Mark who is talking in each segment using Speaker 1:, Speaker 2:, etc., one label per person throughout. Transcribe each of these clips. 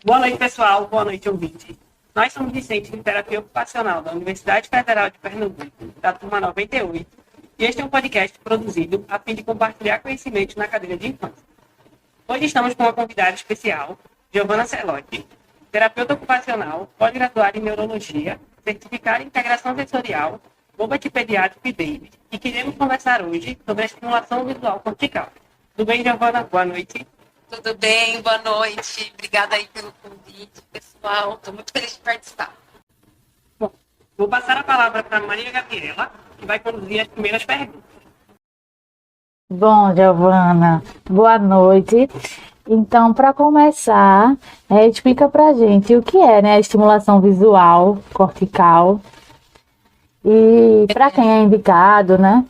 Speaker 1: Boa noite, pessoal. Boa noite, ouvinte. Nós somos discentes de terapia ocupacional da Universidade Federal de Pernambuco, da turma 98, e este é um podcast produzido a fim de compartilhar conhecimento na cadeira de infância. Hoje estamos com uma convidada especial, Giovana Celotti, terapeuta ocupacional, pós-graduada em neurologia, certificada em integração sensorial, Robert Pediátrico e Baby, e queremos conversar hoje sobre a estimulação visual cortical. Tudo bem, Giovana? Boa noite.
Speaker 2: Tudo bem, boa noite. Obrigada aí pelo convite, pessoal. Estou muito feliz de participar.
Speaker 1: Bom, vou passar a palavra para a Maria Gabriela, que vai conduzir as primeiras perguntas.
Speaker 3: Bom, Giovana, boa noite. Então, para começar, explica pra gente o que é, né, a estimulação visual cortical e para quem é indicado, né?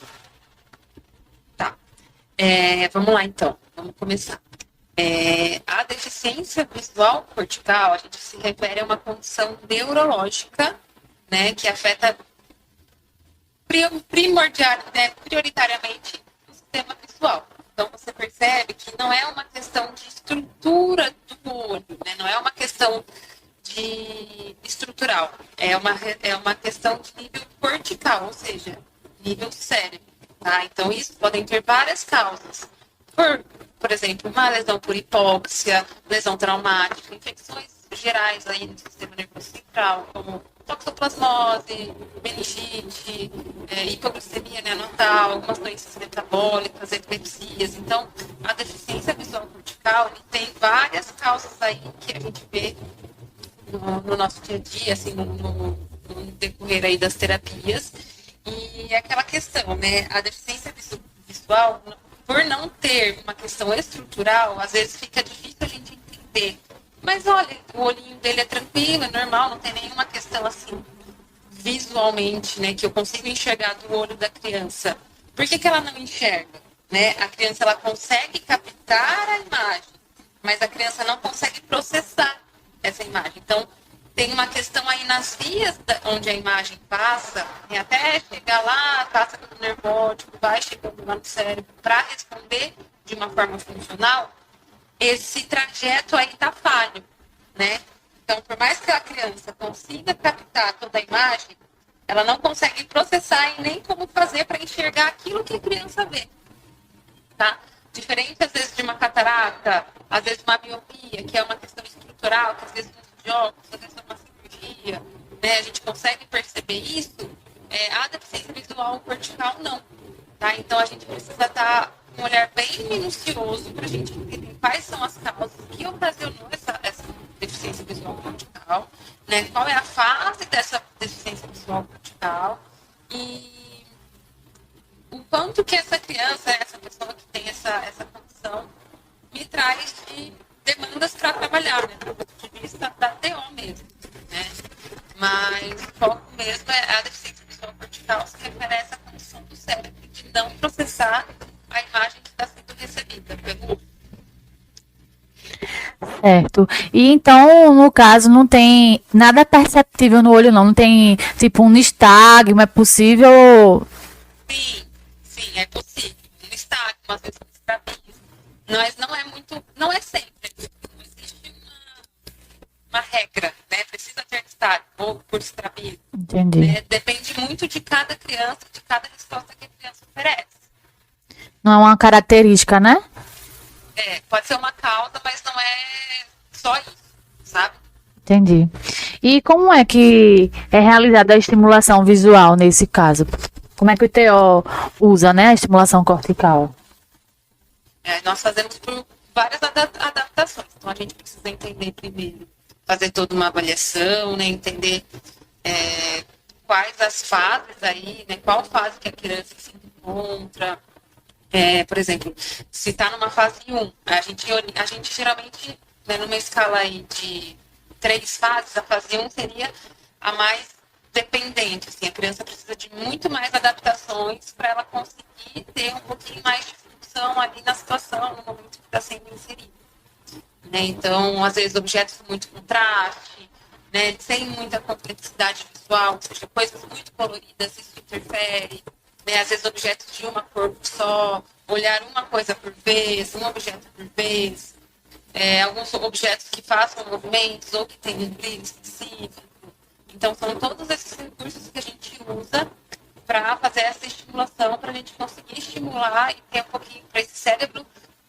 Speaker 2: Tá. Vamos lá, então. Vamos começar. A deficiência visual cortical, a gente se refere a uma condição neurológica, né, que afeta prioritariamente o sistema visual. Então, você percebe que não é uma questão de estrutura do olho, né, não é uma questão de estrutural, é uma questão de nível cortical, ou seja, nível cérebro. Tá? Então, isso podem ter várias causas. Por exemplo, uma lesão por hipóxia, lesão traumática, infecções gerais aí no sistema nervoso central, como toxoplasmose, meningite, hipoglicemia neonatal, algumas doenças metabólicas, epilepsias. Então, a deficiência visual cortical ele tem várias causas aí que a gente vê no nosso dia a dia, assim, no decorrer aí das terapias. E aquela questão, né? A deficiência visual, por não ter uma questão estrutural, às vezes fica difícil a gente entender. Mas olha, o olhinho dele é tranquilo, é normal, não tem nenhuma questão assim, visualmente, né? Que eu consigo enxergar do olho da criança. Por que ela não enxerga? Né? A criança, ela consegue captar a imagem, mas a criança não consegue processar essa imagem. Então, tem uma questão aí nas vias onde a imagem passa, e até chegar lá, passa pelo nervo óptico, vai chegando lá no cérebro para responder de uma forma funcional, esse trajeto aí está falho, né? Então, por mais que a criança consiga captar toda a imagem, ela não consegue processar e nem como fazer para enxergar aquilo que a criança vê, tá? Diferente, às vezes, de uma catarata, às vezes uma miopia, que é uma questão estrutural, que às vezes de óculos, às vezes é uma cirurgia, né? A gente consegue perceber isso. A deficiência visual cortical, não. Tá? Então, a gente precisa estar com um olhar bem minucioso para a gente entender quais são as causas que ocasionou essa deficiência visual cortical, né? Qual é a fase dessa deficiência visual cortical e o quanto que essa criança, essa pessoa que tem essa condição, me traz de demandas para trabalhar, né, do ponto de vista da TO mesmo, né? Mas o foco mesmo é a deficiência visual cortical, se refere a essa condição do cérebro de não processar a imagem que está sendo recebida pelo olho.
Speaker 3: Certo. E então, no caso, não tem nada perceptível no olho, não. Não tem, tipo, um nistagmo, é possível.
Speaker 2: Sim, é possível. Um estágio, às vezes um estrabismo. Mas não é sempre. Não existe uma regra, né? Precisa ter estágio ou por estrabismo.
Speaker 3: Entendi.
Speaker 2: Né? Depende muito de cada criança, de cada resposta que a criança oferece.
Speaker 3: Não é uma característica, né?
Speaker 2: Pode ser uma causa, mas não é só isso, sabe?
Speaker 3: Entendi. E como é que é realizada a estimulação visual nesse caso? Como é que o TO usa, né, a estimulação cortical?
Speaker 2: Nós fazemos por várias adaptações. Então, a gente precisa entender primeiro, fazer toda uma avaliação, né, entender quais as fases aí, né, qual fase que a criança se encontra. Por exemplo, se está numa fase 1, a gente geralmente, né, numa escala aí de 3 fases, a fase 1 seria a mais dependente. Assim, a criança precisa de muito mais adaptações para ela conseguir ter um pouquinho mais de função ali na situação, no momento que está sendo inserido. Né? Então, às vezes, objetos com muito contraste, né, sem muita complexidade visual, ou seja, coisas muito coloridas, isso interfere. Né? Às vezes, objetos de uma cor só, olhar uma coisa por vez, um objeto por vez. alguns objetos que façam movimentos ou que tenham um brilho específico. Então, são todos esses recursos que a gente usa para fazer essa estimulação, para a gente conseguir estimular e ter um pouquinho para esse cérebro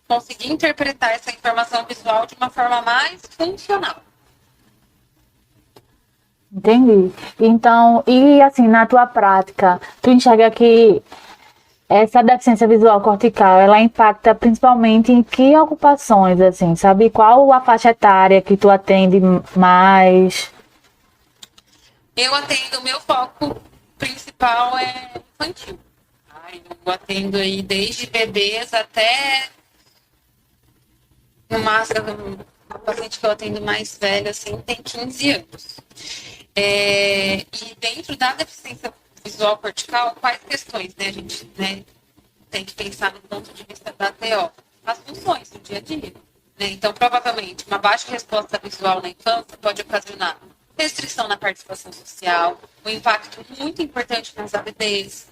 Speaker 2: conseguir interpretar essa informação visual de uma forma mais funcional.
Speaker 3: Entendi. Então, e assim, na tua prática, tu enxerga que essa deficiência visual cortical, ela impacta principalmente em que ocupações, assim, sabe? Qual a faixa etária que tu atende mais?
Speaker 2: Eu atendo, o meu foco principal é infantil. Eu atendo aí desde bebês até no máximo, a paciente que eu atendo mais velha, assim, tem 15 anos. E dentro da deficiência visual cortical, quais questões, né, a gente, né, tem que pensar no ponto de vista da TO? As funções do dia a dia. Né? Então, provavelmente, uma baixa resposta visual na infância pode ocasionar restrição na participação social, um impacto muito importante nas avidez,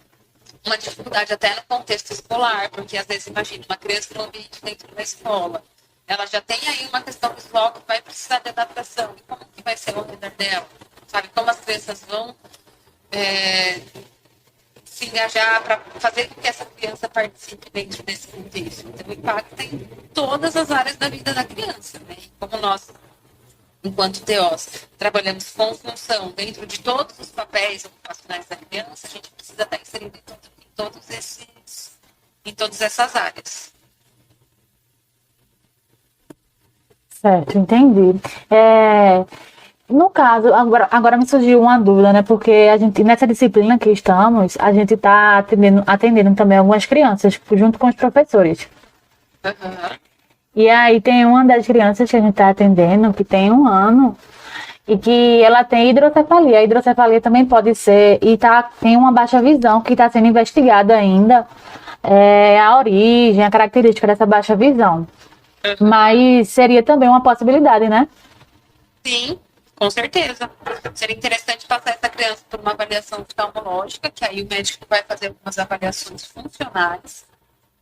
Speaker 2: uma dificuldade até no contexto escolar, porque às vezes, imagina, uma criança no ambiente dentro da escola, ela já tem aí uma questão visual que vai precisar de adaptação. E como que vai ser ao redor dela? Sabe, como as crianças vão se engajar para fazer com que essa criança participe dentro desse contexto. Então, impacta em todas as áreas da vida da criança, né? E como nós, enquanto TOs, trabalhamos com função dentro de todos os papéis ocupacionais da criança, a gente precisa estar inserido em todas essas áreas.
Speaker 3: Certo, entendi. No caso, agora me surgiu uma dúvida, né? Porque a gente, nessa disciplina que estamos, a gente está atendendo também algumas crianças, junto com os professores.
Speaker 2: Uhum.
Speaker 3: E aí tem uma das crianças que a gente está atendendo, que tem 1 ano, e que ela tem hidrocefalia. A hidrocefalia também pode ser, e tem uma baixa visão, que está sendo investigada ainda, a origem, a característica dessa baixa visão. Mas seria também uma possibilidade, né?
Speaker 2: Sim, com certeza. Seria interessante passar essa criança por uma avaliação oftalmológica, que aí o médico vai fazer algumas avaliações funcionais,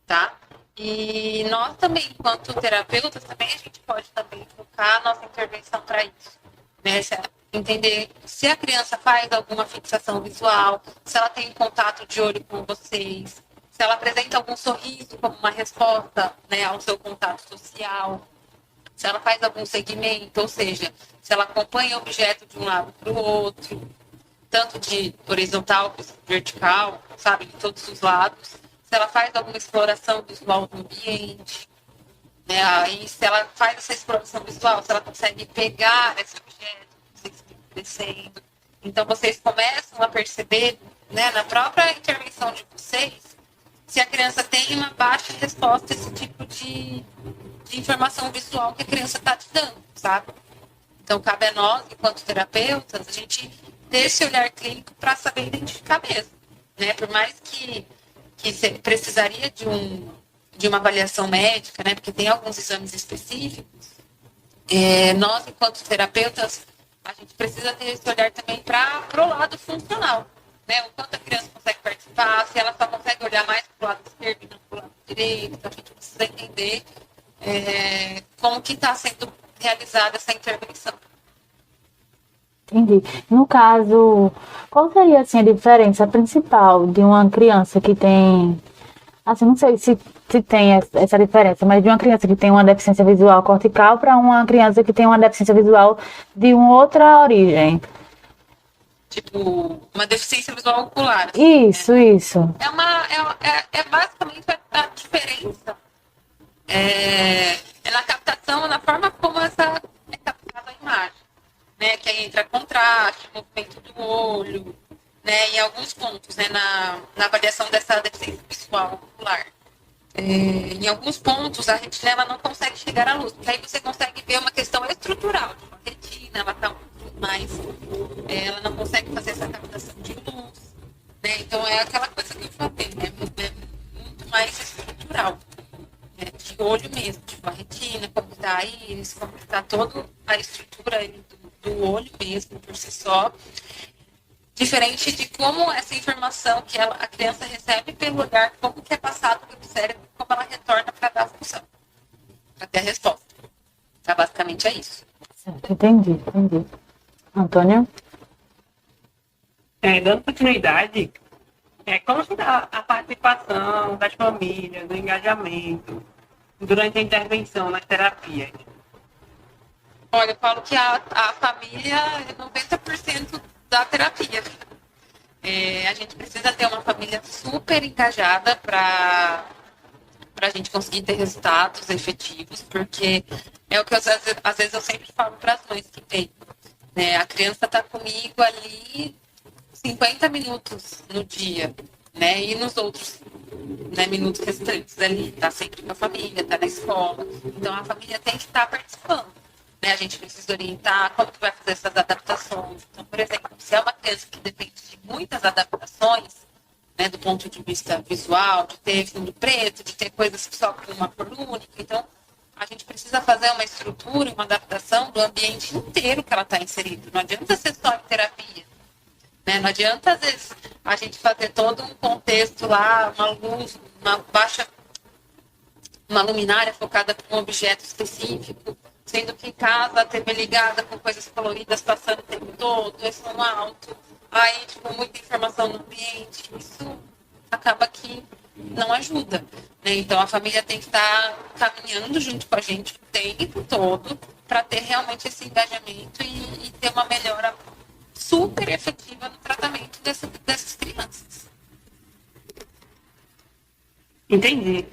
Speaker 2: tá? E nós também, enquanto terapeutas, também a gente pode também focar a nossa intervenção para isso. Né? Entender se a criança faz alguma fixação visual, se ela tem contato de olho com vocês, se ela apresenta algum sorriso como uma resposta, né, ao seu contato social, se ela faz algum segmento, ou seja, se ela acompanha o objeto de um lado para o outro, tanto de horizontal quanto vertical, sabe, de todos os lados, se ela faz alguma exploração visual do ambiente, né, aí se ela faz essa exploração visual, se ela consegue pegar esse objeto que vocês estão crescendo. Então, vocês começam a perceber, né, na própria intervenção de vocês, se a criança tem uma baixa resposta a esse tipo de informação visual que a criança está te dando, sabe? Então, cabe a nós, enquanto terapeutas, a gente ter esse olhar clínico para saber identificar mesmo, né? Por mais que precisaria de uma avaliação médica, né? Porque tem alguns exames específicos, nós, enquanto terapeutas, a gente precisa ter esse olhar também para o lado funcional, né? O quanto a criança consegue participar, se ela só consegue olhar mais para o lado esquerdo e não para o lado direito, então a gente precisa entender como que está sendo realizada essa intervenção.
Speaker 3: Entendi. No caso, qual seria assim, a diferença principal de uma criança que tem, assim, não sei se tem essa diferença, mas de uma criança que tem uma deficiência visual cortical para uma criança que tem uma deficiência visual de uma outra origem?
Speaker 2: Tipo, uma deficiência visual ocular. Assim,
Speaker 3: isso,
Speaker 2: né?
Speaker 3: Isso.
Speaker 2: É basicamente a diferença. Na captação, na forma como essa é captada a imagem. Né? Que aí entra contraste, movimento do olho, né? Em alguns pontos, né? Na avaliação dessa deficiência visual ocular. Em alguns pontos, a retina ela não consegue chegar à luz, porque aí você consegue ver uma questão estrutural de uma retina, ela está mais, ela não consegue fazer essa captação de luz, né? Então é aquela coisa que eu falei, né? É muito mais estrutural, né? De olho mesmo, tipo a retina, como está a íris, como está toda a estrutura do olho mesmo por si só, diferente de como essa informação que a criança recebe pelo olhar, como que é passado pelo cérebro, como ela retorna para dar a função, para ter a resposta.
Speaker 3: Entendi. Antônio?
Speaker 1: Dando continuidade, como se dá a participação das famílias, do engajamento durante a intervenção nas terapias?
Speaker 2: Olha, eu falo que a família é 90% da terapia. A gente precisa ter uma família super engajada para a gente conseguir ter resultados efetivos, porque é o que às vezes eu sempre falo para as mães que vêm. Né? A criança está comigo ali 50 minutos no dia, né? E nos outros, né, minutos restantes ali, está sempre com a família, está na escola. Então a família tem que estar participando. Né? A gente precisa orientar como que vai fazer essas adaptações. Então, por exemplo, se é uma criança que depende de muitas adaptações, né, do ponto de vista visual, de ter fundo preto, de ter coisas que só com uma cor única, então a gente precisa fazer uma estrutura, uma adaptação do ambiente inteiro que ela está inserida. Não adianta ser só em terapia. Né? Não adianta, às vezes, a gente fazer todo um contexto lá, uma luz, uma luminária focada para um objeto específico, sendo que em casa a TV ligada com coisas coloridas passando o tempo todo, é som alto, aí, muita informação no ambiente, isso acaba que não ajuda. Né? Então, a família tem que estar caminhando junto com a gente o tempo todo para ter realmente esse engajamento e ter uma melhora super efetiva no tratamento dessas crianças.
Speaker 1: Entendi.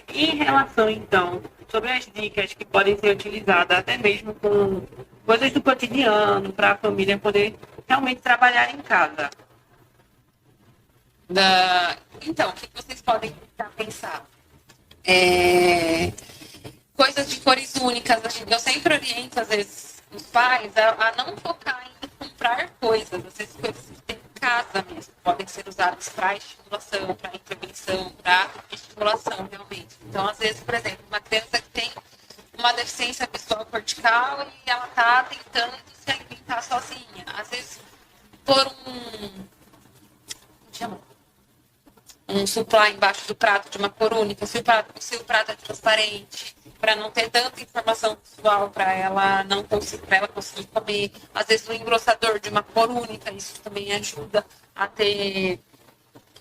Speaker 1: Em relação, então, sobre as dicas que podem ser utilizadas até mesmo com coisas do cotidiano, para a família poder realmente trabalhar em casa.
Speaker 2: Então, o que vocês podem tentar pensar? Coisas de cores únicas. Eu sempre oriento, às vezes, os pais a não focar em comprar coisas. Às vezes, coisas que tem em casa mesmo. Podem ser usadas para estimulação, para intervenção, para estimulação, realmente. Então, às vezes, por exemplo, uma criança que tem uma deficiência visual cortical e ela está tentando se alimentar sozinha. Às vezes, por um supply embaixo do prato de uma cor única, se o prato é transparente, para não ter tanta informação visual para ela não conseguir, para ela conseguir comer. Às vezes um engrossador de uma cor única, isso também ajuda a ter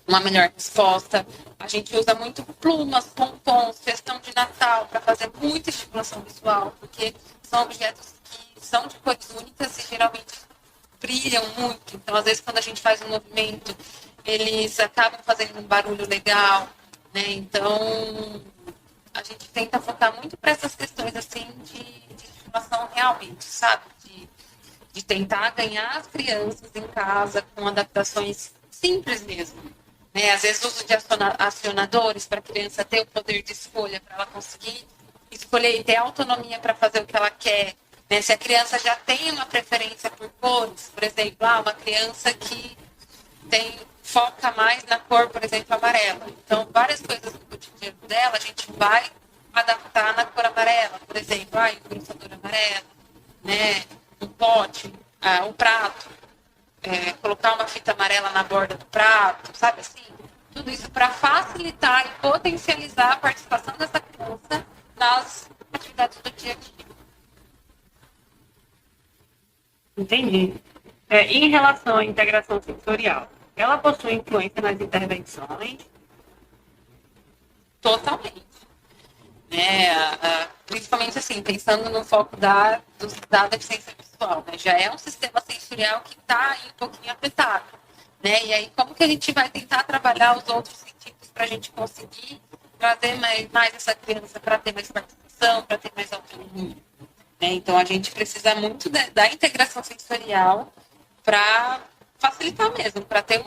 Speaker 2: uma melhor resposta. A gente usa muito plumas, pompons, festão de Natal para fazer muita estimulação visual, porque são objetos que são de cores únicas e geralmente brilham muito. Então, às vezes, quando a gente faz um movimento, eles acabam fazendo um barulho legal, né? Então, a gente tenta focar muito para essas questões assim de estimulação realmente, sabe? De tentar ganhar as crianças em casa com adaptações simples mesmo. Né? Às vezes, uso de acionadores para a criança ter o poder de escolha, para ela conseguir escolher e ter autonomia para fazer o que ela quer. Né? Se a criança já tem uma preferência por cores, por exemplo, uma criança que foca mais na cor, por exemplo, amarela. Então, várias coisas do cotidiano dela, a gente vai adaptar na cor amarela. Por exemplo, um engrossador amarelo, né? Um pote, um prato, colocar uma fita amarela na borda do prato, sabe assim? Tudo isso para facilitar e potencializar a participação dessa criança nas atividades do dia a dia.
Speaker 1: Entendi. Em relação à integração sensorial, ela possui influência nas intervenções?
Speaker 2: Totalmente. Principalmente assim, pensando no foco da deficiência visual. Né? Já é um sistema sensorial que está um pouquinho afetado. Né? E aí, como que a gente vai tentar trabalhar os outros sentidos para a gente conseguir trazer mais essa criança para ter mais participação, para ter mais autonomia? Né? Então, a gente precisa muito da integração sensorial para facilitar mesmo, para ter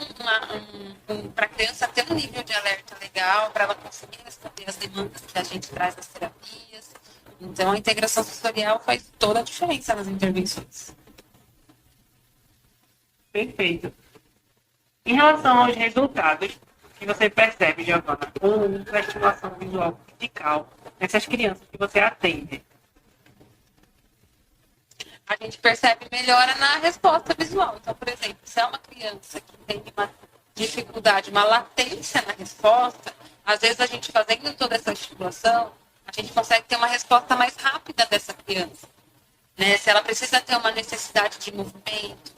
Speaker 2: para a criança ter um nível de alerta legal, para ela conseguir responder as demandas que a gente traz das terapias. Então, a integração sensorial faz toda a diferença nas intervenções.
Speaker 1: Perfeito. Em relação aos resultados que você percebe, Giovana, com a estimulação visual cortical nessas crianças que você atende?
Speaker 2: A gente percebe melhora na resposta visual. Então, por exemplo, se é uma criança que tem uma dificuldade, uma latência na resposta, às vezes a gente fazendo toda essa estimulação, a gente consegue ter uma resposta mais rápida dessa criança. né? Se ela precisa ter uma necessidade de movimento,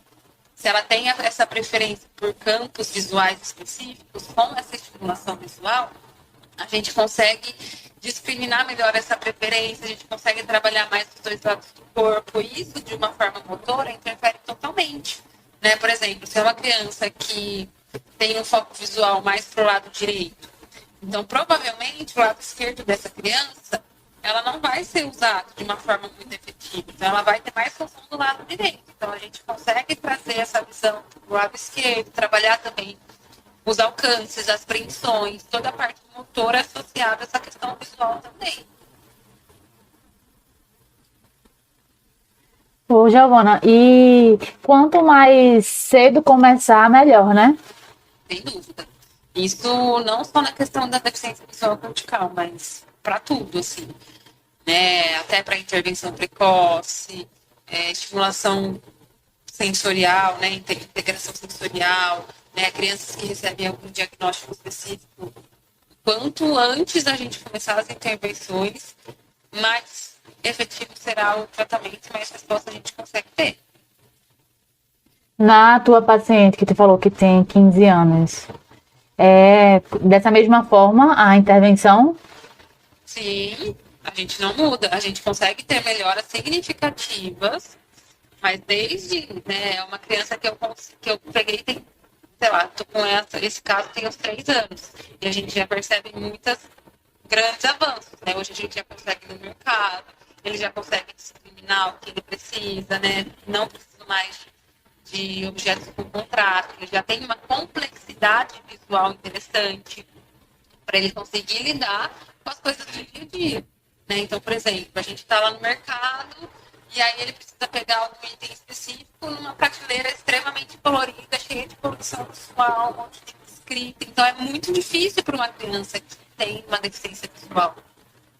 Speaker 2: se ela tem essa preferência por campos visuais específicos, com essa estimulação visual, a gente consegue discriminar melhor essa preferência, a gente consegue trabalhar mais os dois lados do corpo, e isso, de uma forma motora, interfere totalmente, né? Por exemplo, se é uma criança que tem um foco visual mais para o lado direito, então, provavelmente, o lado esquerdo dessa criança, ela não vai ser usado de uma forma muito efetiva. Então, ela vai ter mais função do lado direito. Então, a gente consegue trazer essa visão do lado esquerdo, trabalhar também os alcances, as preensões, toda a parte motora associada a essa questão visual também.
Speaker 3: Ô, Giovana, e quanto mais cedo começar, melhor, né?
Speaker 2: Sem dúvida. Isso não só na questão da deficiência visual cortical, mas para tudo, assim, né? Até para intervenção precoce, estimulação sensorial, né? Integração sensorial, né? Crianças que recebem algum diagnóstico específico. Quanto antes a gente começar as intervenções, mais efetivo será o tratamento e mais resposta a gente consegue ter.
Speaker 3: Na tua paciente que tu falou que tem 15 anos, dessa mesma forma a intervenção?
Speaker 2: Sim, a gente não muda, a gente consegue ter melhoras significativas, mas desde, né, uma criança que eu peguei tem, sei lá, tô com esse caso tem uns 3 anos, e a gente já percebe muitos grandes avanços, né? Hoje a gente já consegue ir no mercado, ele já consegue discriminar o que ele precisa, né? Não precisa mais de objetos com contraste, ele já tem uma complexidade visual interessante para ele conseguir lidar com as coisas do dia a dia, né? Então, por exemplo, a gente está lá no mercado e aí ele precisa pegar algum item específico numa prateleira extremamente colorida, cheia de poluição visual, um monte de escrita. Então, é muito difícil para uma criança que tem uma deficiência visual,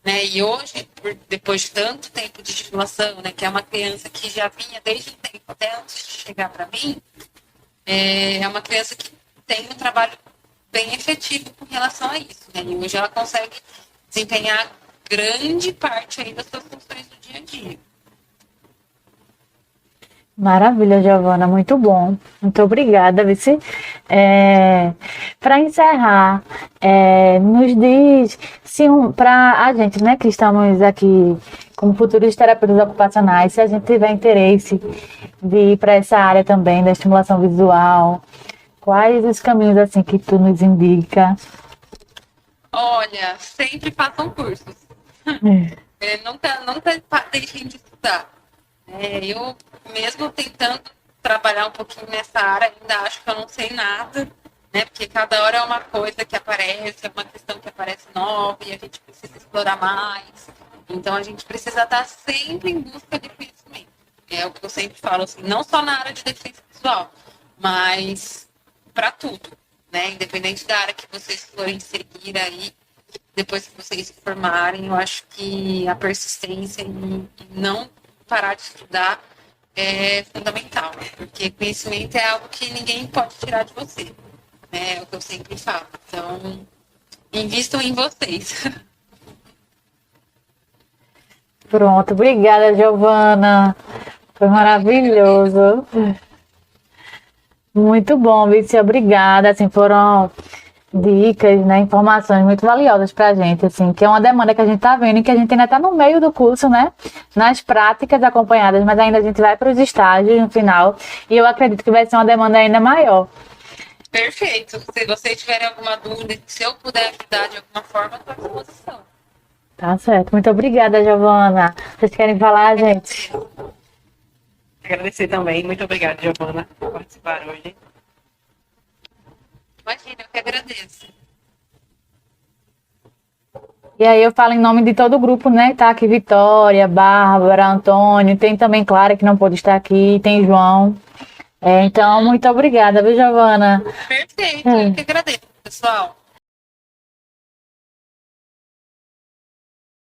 Speaker 2: né? E hoje, depois de tanto tempo de estimulação, né, que é uma criança que já vinha desde o tempo até antes de chegar para mim, é uma criança que tem um trabalho bem efetivo com relação a isso, né? E hoje ela consegue desempenhar grande parte aí das suas funções do dia a dia.
Speaker 3: Maravilha, Giovana, muito bom. Muito obrigada, Vici. Para encerrar, nos diz se para a gente, né, que estamos aqui como futuros terapeutas ocupacionais, se a gente tiver interesse de ir para essa área também da estimulação visual, quais os caminhos assim que tu nos indica?
Speaker 2: Olha, sempre façam cursos. Nunca deixem de estudar. Eu, mesmo tentando trabalhar um pouquinho nessa área, ainda acho que eu não sei nada, né? Porque cada hora é uma coisa que aparece, é uma questão que aparece nova e a gente precisa explorar mais. Então, a gente precisa estar sempre em busca de conhecimento. É o que eu sempre falo, assim, não só na área de deficiência visual, mas para tudo, né? Independente da área que vocês forem seguir aí, depois que vocês se formarem, eu acho que a persistência e não parar de estudar é fundamental, porque conhecimento é algo que ninguém pode tirar de você, né? É o que eu sempre falo. Então, invistam em vocês.
Speaker 3: Pronto, obrigada, Giovana. Foi maravilhoso. Muito bom, Vici, obrigada. Assim, foram dicas, né, informações muito valiosas para a gente, assim, que é uma demanda que a gente está vendo e que a gente ainda está no meio do curso, né, nas práticas acompanhadas, mas ainda a gente vai para os estágios no final e eu acredito que vai ser uma demanda ainda maior.
Speaker 2: Perfeito. Se vocês tiverem alguma dúvida, se eu puder ajudar de alguma forma, estou à disposição.
Speaker 3: Tá certo. Muito obrigada, Giovana. Vocês querem falar, gente?
Speaker 1: Agradecer também. Muito obrigada, Giovana, por participar hoje.
Speaker 2: Imagina, eu que agradeço.
Speaker 3: E aí eu falo em nome de todo o grupo, né? Tá aqui Vitória, Bárbara, Antônio, tem também Clara que não pôde estar aqui, tem João. Então, muito obrigada, viu, Giovana?
Speaker 2: Perfeito, eu que agradeço, pessoal.